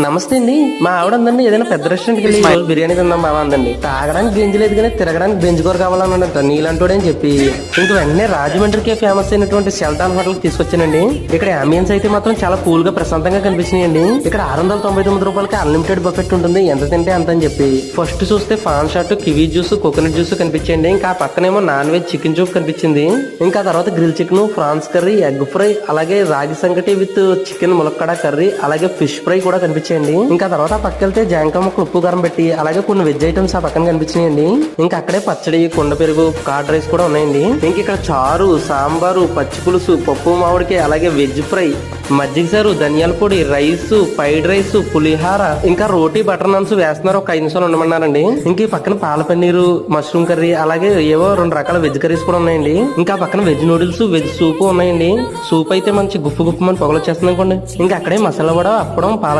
నమస్తే అండి. మా ఆవిడ అందండి ఏదైనా పెద్ద రెస్టారెంట్కి వెళ్ళి ఈ రోజు బిర్యానీ తిందాం బాగా అందండి. తాగడానికి గెంజి లేదు కానీ తిరగడానికి బెంచ్ కూర కావాలన్నాడంట నీళ్ళంటోడే అని చెప్పి ఇంక వెంటనే రాజమండ్రికి ఫేమస్ అయినటువంటి షెల్టాన్ హోటల్ తీసుకొచ్చానండి. ఇక్కడ అంబియన్స్ అయితే మాత్రం చాలా కూల్ గా ప్రశాంతంగా కనిపించినాయండి. ఇక్కడ 699 రూపాయలకి అన్లిమిటెడ్ బఫెట్ ఉంటుంది, ఎంత తింటే అంత అని చెప్పి. ఫస్ట్ చూస్తే ఫాన్ షాట్, కివీ జ్యూస్, కోకోనట్ జ్యూస్ కనిపించండి. ఇంకా పక్కనేమో నాన్ వెజ్ చికెన్ సూప్ కనిపించింది. ఇంకా తర్వాత grill chicken, prawns curry, egg fry, అలాగే రాగి సంగటి విత్ చికెన్ ములక్కడ కర్రీ, అలాగే ఫిష్ ఫ్రై కూడా కనిపించింది. ఇంకా తర్వాత పక్కకెళ్తే జాంకాయ ముక్కలు ఉప్పు కారం పెట్టి అలాగే కొన్ని వెజ్ ఐటమ్స్ ఆ పక్కన కనిపించినాయండి. ఇంకా అక్కడే పచ్చడి, కుండ పెరుగు, కార్డ్ రైస్ కూడా ఉన్నాయండి. ఇంక ఇక్కడ చారు, సాంబారు, పచ్చి పులుసు, పప్పు మామిడికాయ, అలాగే వెజ్ ఫ్రై, మజ్జిగ సారు, ధనియాల పొడి, రైస్, ఫ్రైడ్ రైస్, పులిహార, ఇంకా రోటీ బటర్ నాన్స్ వేస్తున్నారు. ఒక 5 నిమిషాలు ఉండమన్నారండి. ఇంక ఈ పక్కన పాల పన్నీరు, మష్రూమ్ కర్రీ, అలాగే ఏవో 2 రకాల వెజ్ కర్రీస్ కూడా ఉన్నాయండి. ఇంకా పక్కన వెజ్ నూడిల్స్, వెజ్ సూప్ ఉన్నాయండి. సూప్ అయితే మంచి గుప్పు గుప్పు అని పొగలు వచ్చేస్తుంది అనుకోండి. ఇంకా అక్కడే మసాలా వడ, అప్పడం, పాలకూర